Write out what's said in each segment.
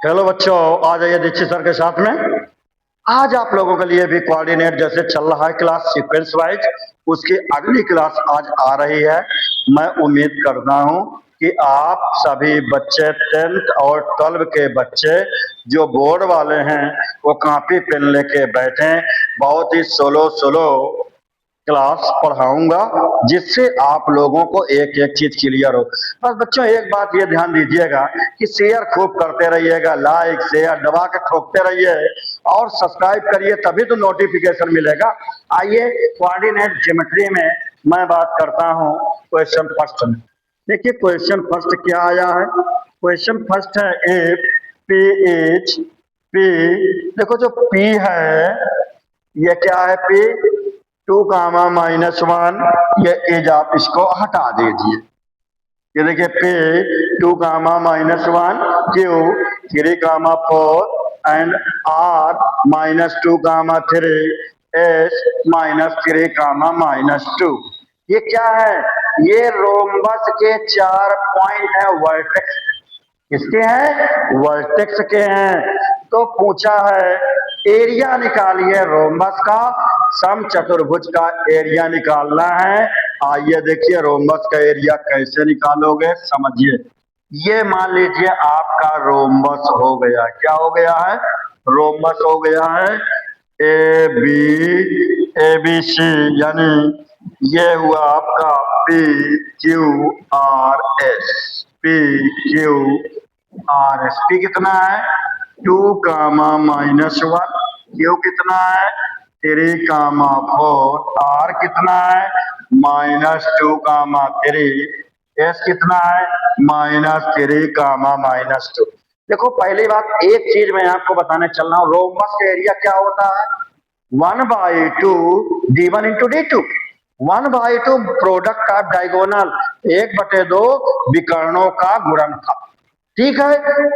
Hello बच्चों, आ जाइए Dixit sir के साथ में। आज आप लोगों के लिए भी कोऑर्डिनेट जैसे चल रहा है क्लास सीक्वेंस वाइज, उसकी अगली क्लास आज आ रही है। मैं उम्मीद करता हूं कि आप सभी बच्चे 10th और 12 के बच्चे जो बोर्ड वाले हैं वो कॉपी पेन लेके बैठे। बहुत ही सोलो सोलो क्लास पढ़ाऊंगा जिससे आप लोगों को एक एक चीज क्लियर हो। बस बच्चों एक बात ये ध्यान दीजिएगा कि शेयर खूब करते रहिएगा, लाइक शेयर दबा के ठोकते रहिए और सब्सक्राइब करिए, तभी तो नोटिफिकेशन मिलेगा। आइए कोऑर्डिनेट ज्योमेट्री में मैं बात करता हूँ क्वेश्चन फर्स्ट में। देखिए क्वेश्चन फर्स्ट क्या आया है। क्वेश्चन फर्स्ट है इफ पी इज पी। देखो जो पी है ये क्या है, पी 2, -1, ये एज आप इसको हटा दीजिए। ये देखिए पे 2, -1, क्यू 3, 4 एंड आर -2, 3 एस -3, -2। ये क्या है? ये रोम्बस के 4 पॉइंट है, वर्टेक्स किसके हैं? वर्टेक्स के हैं। तो पूछा है एरिया निकालिए रोम्बस का, समचतुर्भुज का एरिया निकालना है। आइए देखिए रोम्बस का एरिया कैसे निकालोगे, समझिए। ये मान लीजिए आपका रोम्बस हो गया, क्या हो गया है? रोम्बस हो गया है ए बी सी, यानी ये हुआ आपका P Q R S. P Q R S, P कितना है? 2, -1, क्यू कितना है? 3, 4, आर कितना है? -2, 3, एस कितना है? -3, -2। देखो पहली बात एक चीज मैं आपको बताने चल रहा हूँ, रोम्बस का एरिया क्या होता है? 1/2 d1 × d2। 1/2 product of diagonal, 1/2 विकर्णों का गुणनफल। ठीक है,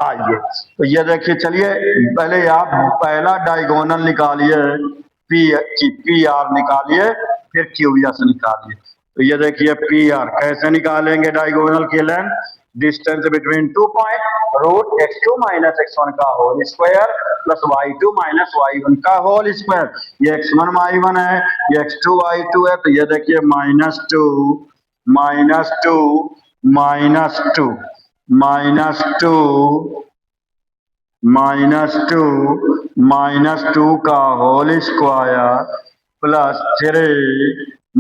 आइए तो ये देखिए, चलिए पहले आप पहला डायगोनल निकालिए, पी आर निकालिए, फिर क्यू एस निकालिए। तो ये देखिए पी आर कैसे निकालेंगे डायगोनल की length, distance between 2 point, √x2 - x1 का whole square plus y2 - y1 का होल स्क्वायर। ये x1 y1 है, ये x2 y2 है। तो ये देखिए -2 -2 -2 -2 का होल स्क्वायर प्लस 3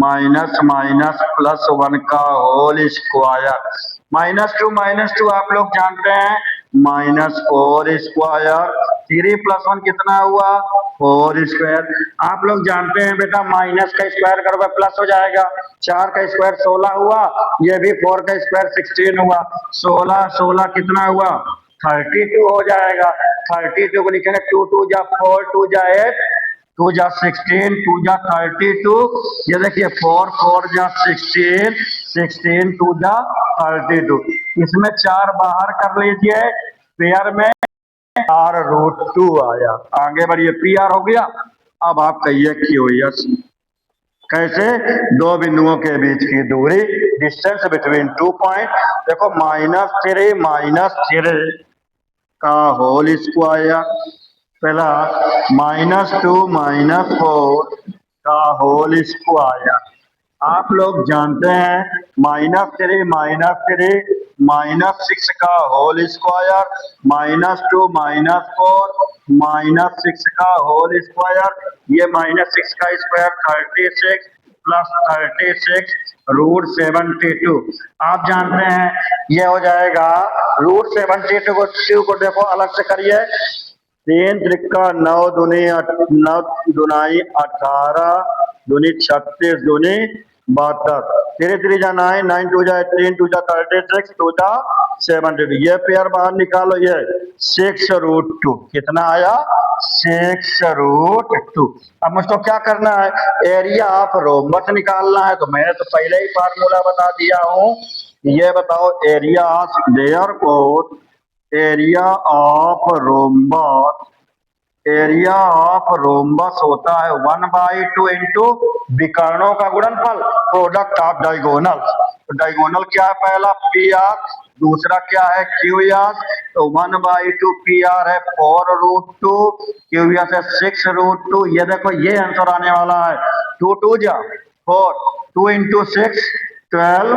+1 का होल स्क्वायर। -2 आप लोग जानते हैं -4 स्क्वायर, 3 + 1 कितना हुआ? 4 स्क्वायर। आप लोग जानते हैं बेटा माइनस का स्क्वायर करोगे प्लस हो जाएगा। 4 का स्क्वायर 16 हुआ, ये भी 4 का स्क्वायर 16 हुआ। 16 कितना हुआ? 32 हो जाएगा। 32 को लिखेंगे 2 × 2 = 4, 2 × 8, 2 × 16, 2 × 32। ये देखिए 4 4 × 16, 16 2 × 32। इसमें 4 बाहर कर लीजिए, पेयर में r√2 आया। आगे बढ़िए, पी आर हो गया। अब आप कहिए क्यू एस। कैसे? दो बिंदुओं के बीच की दूरी, डिस्टेंस बिटवीन 2 पॉइंट। देखो -3 का होल स्क्वायर प्लस -2 -4 का होल स्क्वायर। आप लोग जानते हैं -3 -6 का होल स्क्वायर, -2 -4 -6 का होल स्क्वायर। ये -6 का स्क्वायर 36 प्लस 36 √72। आप जानते हैं ये हो जाएगा √72 को देखो अलग से करिए। 3 त्रिका 9 दूनी 9 दूनाई 18 दूनी 36 दूनी 72। 3 3 जा 9, 9 2 जा 18, 2 जा 36, 2 जा 72। ये पेयर बाहर निकालो, ये 6√2 कितना आया? 6√2। अब मुझको क्या करना है? एरिया ऑफ रोम्बस निकालना है। तो मैंने तो पहले ही फार्मूला बता दिया हूं। ये बताओ area of rhombus area of rhombus होता है 1/2 इंटू विकर्णों का गुणनफल प्रोडक्ट ऑफ डायगोनल। तो डायगोनल क्या है? पहला पी आर, दूसरा क्या है? Q R. तो 1/2 पी आर है 4√2, क्यू आर है 6√2। ये देखो ये आंसर आने वाला है। 2 2 जा 4, 2 इंटू 6 12।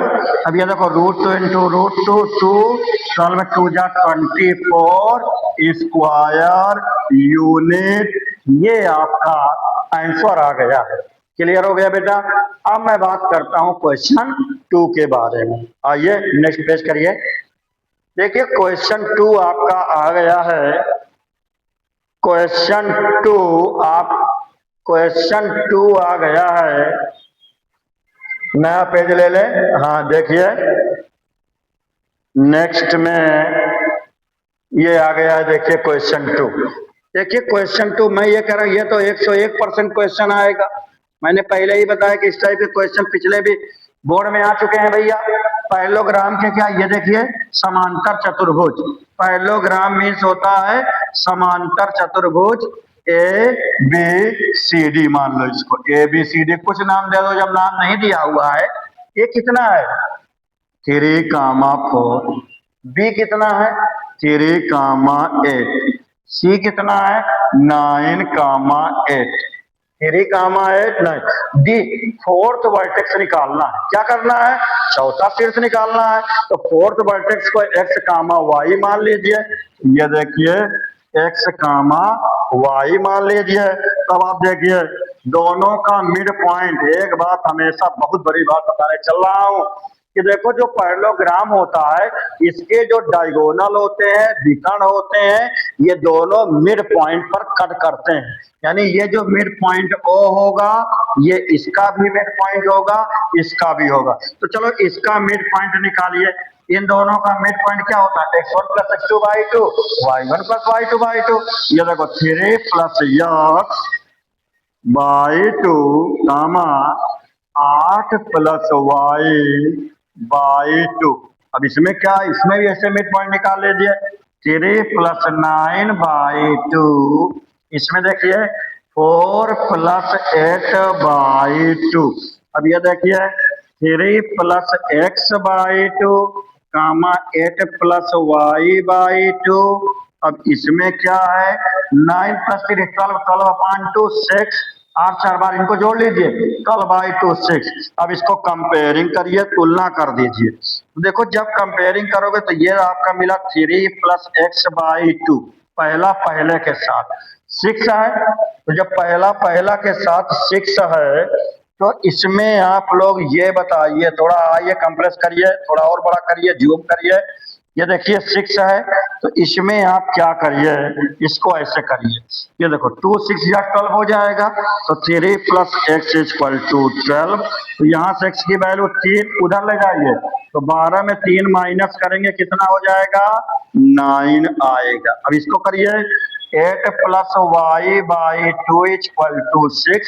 अब ये देखो √2 इंटू √2 2, 12 2 जा 24 स्क्वायर यूनिट। ये आपका आंसर आ गया है। क्लियर हो गया बेटा? अब मैं बात करता हूं क्वेश्चन 2 के बारे में। आइए नेक्स्ट पेज करिए। देखिए क्वेश्चन 2 आपका आ गया है। क्वेश्चन 2 आ गया है। नया पेज ले ले। हाँ देखिए नेक्स्ट में ये आ गया है। देखिए क्वेश्चन 2। देखिए क्वेश्चन 2 मैं ये कह रहा हूं ये तो 101% क्वेश्चन आएगा। मैंने पहले ही बताया कि इस टाइप के क्वेश्चन पिछले भी बोर्ड में आ चुके हैं भैया। पैरेललोग्राम के क्या? ये देखिए समांतर चतुर्भुज। पैरेललोग्राम मीन्स होता है समांतर चतुर्भुज ए बी सी डी। मान लो इसको ए बी सी डी, कुछ नाम दे दो जब नाम नहीं दिया हुआ है। ये कितना है? 3, बी कितना है? 3, सी कितना है? 9, 8। 3, 8 9। डी फोर्थ वर्टेक्स निकालना है। क्या करना है? चौथा शीर्ष निकालना है। तो फोर्थ वर्टेक्स को x, y मान लीजिए। ये देखिए x, y मान लीजिए। तब आप देखिए दोनों का मिड पॉइंट। एक बात हमेशा बहुत बड़ी बात बताने चल रहा हूं कि देखो जो पैरेललोग्राम होता है इसके जो डायगोनल होते हैं, विकर्ण होते हैं, ये दोनों मिड पॉइंट पर कट करते हैं। यानी ये जो मिड पॉइंट O होगा ये इसका भी मिड पॉइंट होगा, इसका भी होगा। तो चलो इसका मिड पॉइंट निकालिए। इन दोनों का मिड पॉइंट क्या होता है? x1 + x2/2, y1 + y2/2। ये देखो 3 + x/2, 8 + y/2। अब इसमें क्या? इसमें भी ऐसे मिड पॉइंट निकाल लीजिए। 3 + 9/2। इसमें देखिए 4 + 8/2। अब ये देखिए 3 + x/2, 8 + y/2। अब इसमें क्या है? 9 + 3 12, 12/2 6। 8 4 बार इनको जोड़ लीजिए 12/2 6। अब इसको कंपेयरिंग करिए, तुलना कर दीजिए। देखो जब कंपेयरिंग करोगे तो ये आपका मिला 3 + x/2, पहला पहले के साथ 6 है। तो जब पहला पहला के साथ 6 है तो इसमें आप लोग ये बताइए, थोड़ा आइए कंप्रेस करिए, थोड़ा और बड़ा करिए, जूम करिए। ये देखिए 6 है तो इसमें आप क्या करिए? इसको ऐसे करिए। ये देखो 2 6 या 12 हो जाएगा। तो 3 + x = 12। तो यहाँ से x की वैल्यू 3 उधर ले जाइए तो 12 में 3 माइनस करेंगे कितना हो जाएगा? 9 आएगा। अब इसको करिए 8 + y/2 = 6।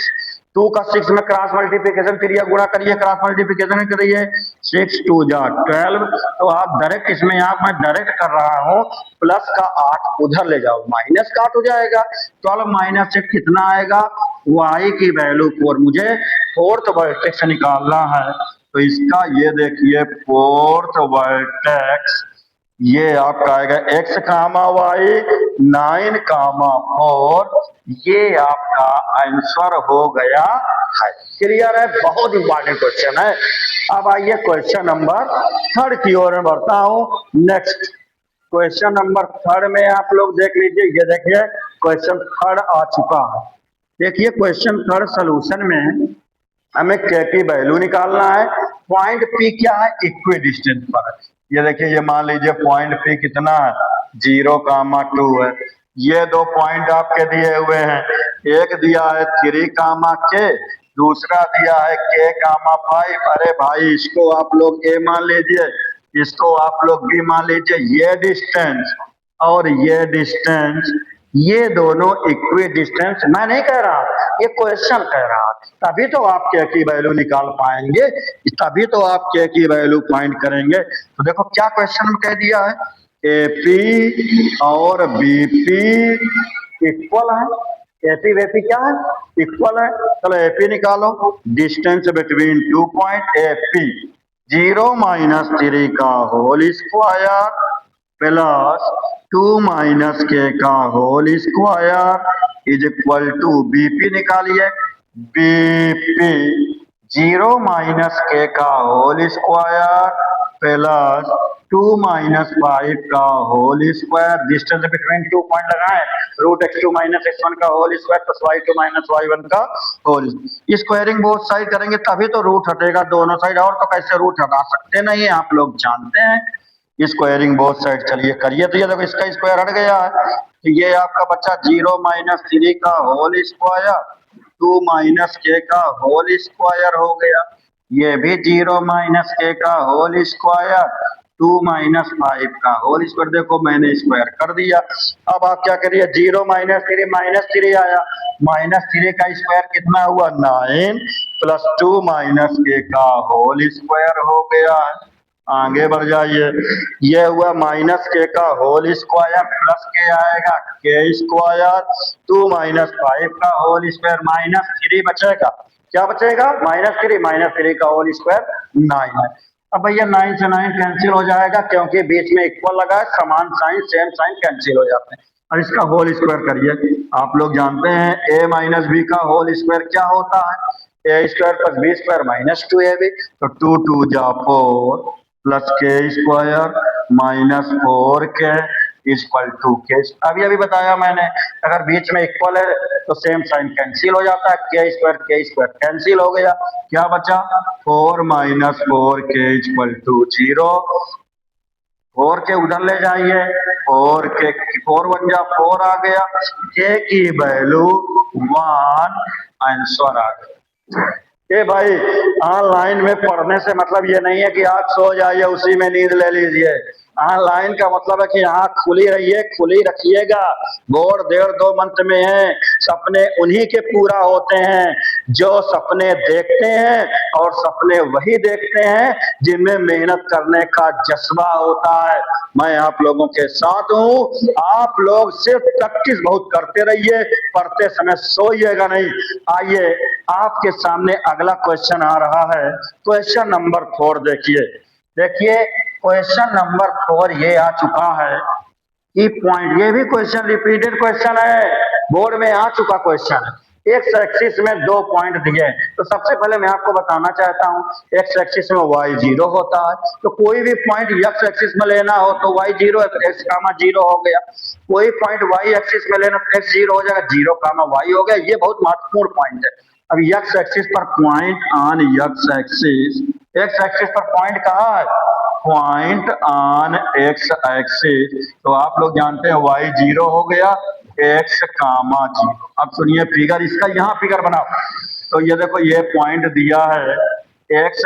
2 का 6 में क्रॉस मल्टीप्लिकेशन करिए, गुणा करिए, क्रॉस मल्टीप्लिकेशन करिए। 6 2 जा 12। तो आप डायरेक्ट इसमें मैं डायरेक्ट कर रहा हूं, प्लस का 8 उधर ले जाओ, माइनस का 8 हो जाएगा। 12 - 8 कितना आएगा? y की वैल्यू 4। मुझे फोर्थ वर्टेक्स निकालना है तो इसका ये देखिए फोर्थ वर्टेक्स ये आपका आएगा x, y 9, 4। ये आपका आंसर हो गया है। क्लियर है? बहुत इंपॉर्टेंट क्वेश्चन है। अब आइए क्वेश्चन नंबर 3 की ओर में बढ़ता हूं। नेक्स्ट क्वेश्चन नंबर 3 में आप लोग देख लीजिए। ये देखिए क्वेश्चन 3 आ चुका है। देखिए क्वेश्चन 3 सोल्यूशन में हमें k की वैल्यू निकालना है। पॉइंट P क्या है? इक्वी डिस्टेंस पर है। ये देखिए ये मान लीजिए पॉइंट P कितना है? 0, 2 है। ये दो पॉइंट आपके दिए हुए हैं। एक दिया है 3, k, दूसरा दिया है k, 5। अरे भाई इसको आप लोग a मान लीजिए, इसको आप लोग b मान लीजिए। ये डिस्टेंस और ये डिस्टेंस ये दोनों इक्वी डिस्टेंस मैं नहीं कह रहा, ये क्वेश्चन कह रहा। तभी तो आप k की वैल्यू निकाल पाएंगे, तभी तो आप k की वैल्यू फाइंड करेंगे। तो देखो क्या क्वेश्चन में कह दिया है, AP और BP इक्वल है, एपी वेपी क्या है, इक्वल है। चलो एपी निकालो, डिस्टेंस बिटवीन 2 पॉइंट एपी 0-3 का होल स्क्वायर प्लस 2 - k का whole square is equal to BP निकालिए, बीपी 0 - k का होल स्क्वायर प्लस 2 - 5 का whole square, distance between 2 point लगाए, √x2 - x1 का whole square plus y2 - y1 का whole. Squaring both side करेंगे तभी तो रूट हटेगा दोनों साइड, और तो कैसे रूट हटा सकते नहीं है, आप लोग जानते हैं। स्क्वायरिंग बोथ साइड चलिए करिए, तो ये देखो इसका स्क्वायर हट गया है, तो ये आपका बच्चा 0 - 3 का होल स्क्वायर 2 - k का होल स्क्वायर हो गया, ये भी 0 - k का होल स्क्वायर 2 - 5 का होल स्क्वायर। देखो मैंने स्क्वायर कर दिया। अब आप क्या करिए, 0 - 3 -3 आया, -3 का स्क्वायर कितना हुआ 9 प्लस 2 - k का होल स्क्वायर हो गया। आगे बढ़ जाइए, ये हुआ -k का होल स्क्वायर प्लस के आएगा k स्क्वायर 2 - 5 का होल स्क्वायर -3 बचेगा, क्या बचेगा -3 का होल स्क्वायर 9 है। अब भैया 9 से 9 कैंसिल हो जाएगा, क्योंकि बीच में इक्वल लगा है, समान साइन सेम साइन कैंसिल हो जाते हैं। अब इसका होल स्क्वायर करिए, आप लोग जानते हैं a - b का होल स्क्वायर क्या होता है, a square plus b square -2ab, तो 2 2 जा 4 plus k square -4k equal to k। अभी अभी बताया मैंने, अगर बीच में इक्वल है तो सेम साइन कैंसिल हो जाता है, k स्क्वायर कैंसिल हो गया, क्या बचा 4 - 4k इक्वल टू 0। 4 के उधर ले जाइए, 4 1 जा 4 आ गया, k की वैल्यू 1 आंसर आ गया। ए भाई, ऑनलाइन में पढ़ने से मतलब ये नहीं है कि आप सो जाइए उसी में नींद ले लीजिए। ऑनलाइन का मतलब है कि आँख खुली रहिए, खुली रखिएगा। बोर्ड 1.5-2 मंथ में है, सपने उन्हीं के पूरा होते हैं जो सपने देखते हैं, और सपने वही देखते हैं जिनमें मेहनत करने का जज्बा होता है। मैं आप लोगों के साथ हूँ, आप लोग सिर्फ प्रैक्टिस बहुत करते रहिए, पढ़ते समय सोइएगा नहीं। आइए आपके सामने अगला क्वेश्चन आ रहा है, क्वेश्चन नंबर 4 देखिए। देखिए क्वेश्चन नंबर 4 ये आ चुका है कि पॉइंट, ये भी क्वेश्चन रिपीटेड क्वेश्चन है, बोर्ड में आ चुका क्वेश्चन है। एक्स एक्सिस में 2 पॉइंट दिए, तो सबसे पहले मैं आपको बताना चाहता हूं, एक्स एक्सिस में y 0 होता है, तो कोई भी पॉइंट x एक्सिस में लेना हो तो y 0 है तो x, 0 हो गया। कोई पॉइंट y एक्सिस में लेना तो x 0 हो जाएगा, 0, y हो गया। ये बहुत महत्वपूर्ण पॉइंट है। अब x एक्सिस पर point on x axis, x axis पर पॉइंट कहाँ है, पॉइंट ऑन x एक्सिस, तो आप लोग जानते हैं y 0 हो गया, x, 0। अब सुनिए फिगर, इसका यहाँ फिगर बनाओ, तो ये देखो ये पॉइंट दिया है x,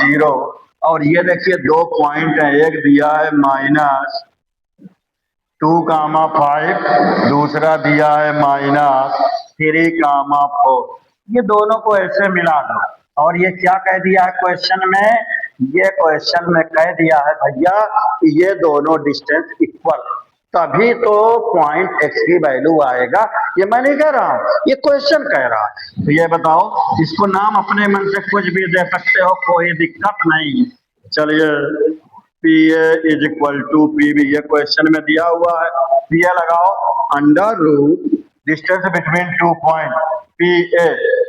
0, और ये देखिए 2 पॉइंट है, एक दिया है -2, 5, दूसरा दिया है -3, 4। ये दोनों को ऐसे मिला दो, और ये क्या कह दिया है क्वेश्चन में, ये क्वेश्चन में कह दिया है भैया ये दोनों डिस्टेंस इक्वल, तभी तो पॉइंट x की वैल्यू आएगा। ये मैं नहीं कह रहा हूं, ये क्वेश्चन कह रहा है। तो ये बताओ, इसको नाम अपने मन से कुछ भी दे सकते हो, कोई दिक्कत नहीं है। चलिए PA इज इक्वल टू PB, ये क्वेश्चन में दिया हुआ है, PA लगाओ under root distance between 2 point PA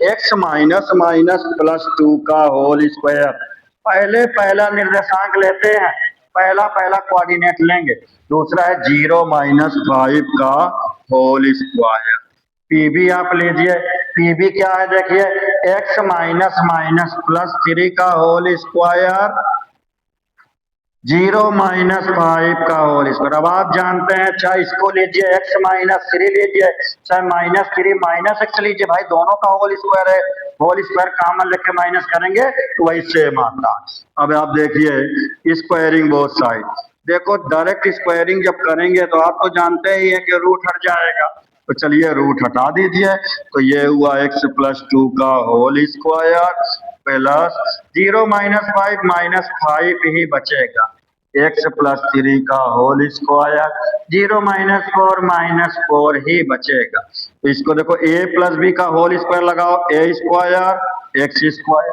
x - +2 का होल स्क्वायर। पहले पहला निर्देशांक लेते हैं, पहला कोऑर्डिनेट लेंगे, दूसरा है 0 - 5 का होल स्क्वायर। PB आप लीजिए, PB क्या है देखिए, x -+3 का होल स्क्वायर 0 - 5 का होल स्क्वायर। अब आप जानते हैं, चाहे इसको लीजिए x -3 लीजिए, चाहे -3 - x लीजिए, भाई दोनों का होल स्क्वायर है, होल स्क्वायर कॉमन लेके माइनस करेंगे तो वही सेम आता है। अब आप देखिए स्क्वायरिंग बोथ साइड, देखो डायरेक्ट स्क्वायरिंग जब करेंगे तो आप तो जानते ही है कि रूट हट जाएगा, तो चलिए रूट हटा दीजिए, तो ये हुआ x +2 का होल स्क्वायर प्लस 0 - 5 -5 ही बचेगा, एक्स प्लस 3 का होल स्क्वायर, 0 ही बचेगा। तो इसको देखो a प्लस बी का होल स्क्वायर लगाओ, a square x square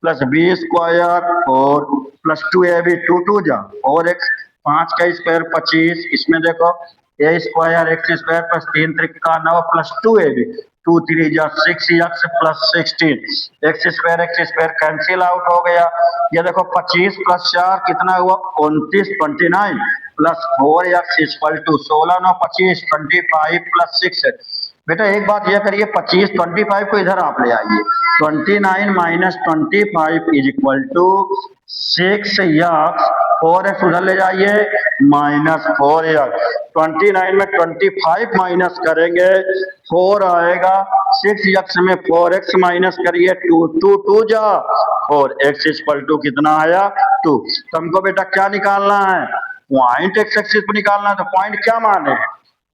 plus b square और प्लस 2ab, 2 जा और एक्स, 5 का स्क्वायर 25, इसमें देखो a square x square plus 3 Trika 9 plus 2ab, 2 3 जा 6 x plus 16, x square cancel out हो गया। ये देखो 25 प्लस 4 कितना हुआ 29, 29 plus 4 x equal to 16 9 25, 25 plus 6। बेटा एक बात यह करिए, 25 25 को इधर आप ले आइए, 29 minus 25 is equal to 6 x, 4x उधर ले जाइए माइनस 4x, 29 में 25 माइनस करेंगे 4 आएगा, 6x में 4x माइनस करिए 2 2 2 जा 4x इक्वल टू कितना आया 2। तो हमको बेटा क्या निकालना है, पॉइंट एक्स एक्सिस पर निकालना है। तो पॉइंट क्या माने,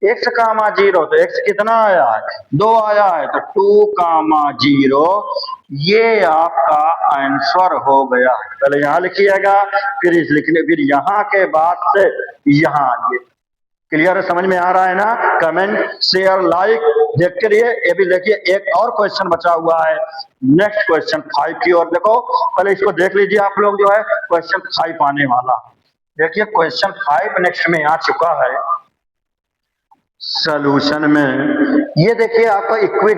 x कामा 0, तो x कितना आया है 2 आया है, तो 2 कामा 0 ये आपका आंसर हो गया। पहले यहाँ लिखिएगा, फिर इस लिखने, फिर यहाँ के बाद से यहाँ आइए। क्लियर है, समझ में आ रहा है ना? कमेंट शेयर लाइक देखते रहिए। ये भी देखिए एक और क्वेश्चन बचा हुआ है, नेक्स्ट क्वेश्चन 5 की ओर देखो। पहले इसको देख लीजिए आप लोग, जो है क्वेश्चन 5 आने वाला। देखिए क्वेश्चन 5 नेक्स्ट में आ चुका है सॉल्यूशन में। ये देखिए आपका इक्वी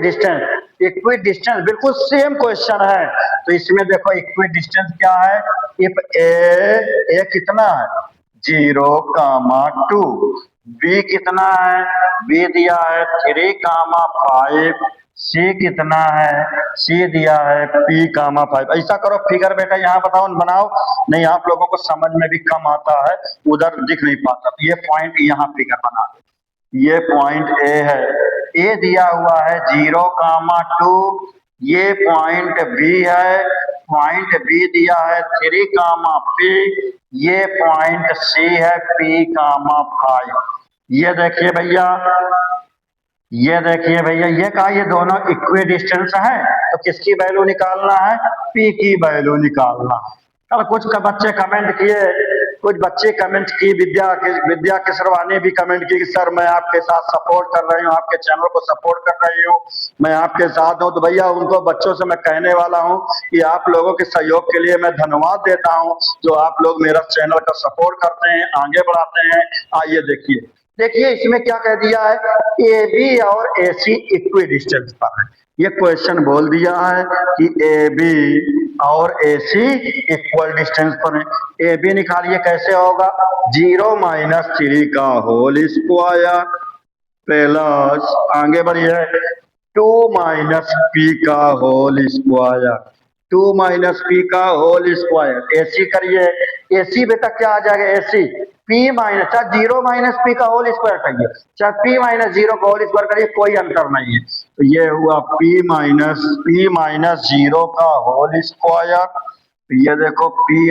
डिस्टेंस बिल्कुल सेम क्वेश्चन है। तो इसमें देखो इक्वी डिस्टेंस क्या है, इफ ए कितना है 0, 2, बी कितना है, बी दिया है 3, 5, सी कितना है, सी दिया है P, 5। ऐसा करो फिगर बेटा यहाँ बताओ बनाओ, नहीं आप लोगों को समझ में भी कम आता है, उधर दिख नहीं पाता। ये पॉइंट यहाँ फिगर बना दो, ये पॉइंट ए है, ए दिया हुआ है 0, 2, ये पॉइंट बी है, पॉइंट बी दिया है 3, P, ये पॉइंट सी है P, 5। ये देखिए भैया, ये देखिए भैया, ये कहा ये दोनों इक्वी डिस्टेंस है, तो किसकी वैल्यू निकालना है, P की वैल्यू निकालना। अब कुछ बच्चे कमेंट किए, कुछ बच्चे कमेंट की, विद्या किशरवानी भी कमेंट की कि सर मैं आपके साथ सपोर्ट कर रही हूँ, आपके चैनल को सपोर्ट कर रही हूँ, मैं आपके साथ हूँ। तो भैया उनको बच्चों से मैं कहने वाला हूँ कि आप लोगों के सहयोग के लिए मैं धन्यवाद देता हूँ, जो आप लोग मेरा चैनल का सपोर्ट करते हैं, आगे बढ़ाते हैं। आइए देखिए इसमें क्या कह दिया है, ए बी और ए सी इक्वी डिस्टेंस पर है। ये क्वेश्चन बोल दिया है कि ए बी और ए सी इक्वल डिस्टेंस पर है। ए बी निकालिए, कैसे होगा, 0 - 3 का होल स्क्वायर प्लस, आगे बढ़िए 2 - P का होल स्क्वायर, 2 - P का होल स्क्वायर। एसी करिए, एसी बेटा क्या आ जाएगा, एसी P माइनस, चाहे 0 - P का होल स्क्वायर करिए, चाहे P - 0 का होल स्क्वायर करिए, कोई अंतर नहीं है। तो ये हुआ P - 0 का होल स्क्वायर। ये देखो P -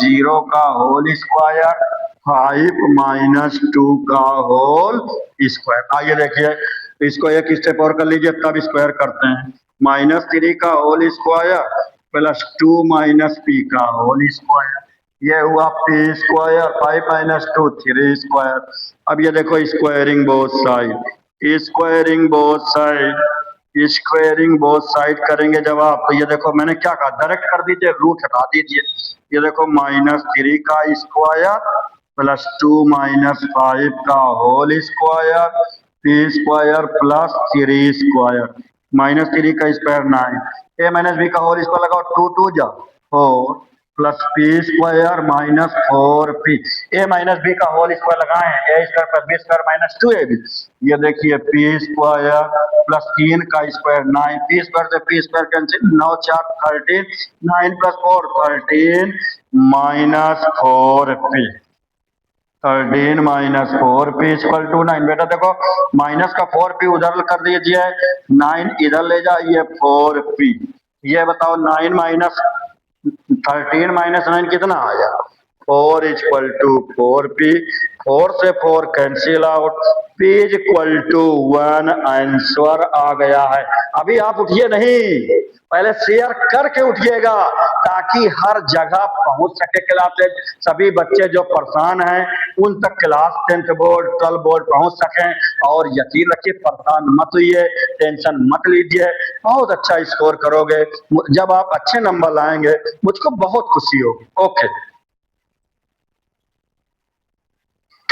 0 का होल स्क्वायर, 5 - 2 का होल स्क्वायर। आइए देखिए, इसको एक स्टेप और कर लीजिए, तब स्क्वायर करते हैं। -3 का होल स्क्वायर प्लस 2 - P का होल स्क्वायर, ये हुआ P स्क्वायर, 5 - 2 3 स्क्वायर। अब ये देखो squaring both side, squaring both side करेंगे जब आप, तो ये देखो मैंने क्या कहा, डायरेक्ट कर दीजिए, रूट हटा दीजिए। ये देखो -3 का स्क्वायर प्लस 2 - 5 का whole square, P square plus 3 square, -3 का स्क्वायर 9, a - b का होल स्क्वायर लगाओ, 2 2 जा 4 प्लस P square minus 4P, a - b का होल स्क्वायर लगाए, a square plus b square minus 2ab। ये देखिए P स्क्वायर प्लस 3 का स्क्वायर 9, P स्क्वायर से P square cancel, 9 4 13, 9 plus 4 13 minus 4P, 13 - 4P equal to 9। बेटा देखो माइनस का 4P उधर कर दीजिए, 9 इधर ले जाइए 4P। ये बताओ 9 - 13 - 9 कितना आया, 4 इक्वल टू 4P। 4 से 4 cancel out, P is equal to 1, answer आ गया है। अभी आप उठिए नहीं, पहले शेयर करके उठिएगा ताकि हर जगह पहुंच सके क्लासेज। सभी बच्चे जो परेशान हैं उन तक क्लास 10th बोर्ड 12 बोर्ड पहुंच सकें। और यकीन रखिए, परेशान मत होइए, टेंशन मत लीजिए, बहुत अच्छा स्कोर करोगे। जब आप अच्छे नंबर लाएंगे मुझको बहुत खुशी होगी। ओके।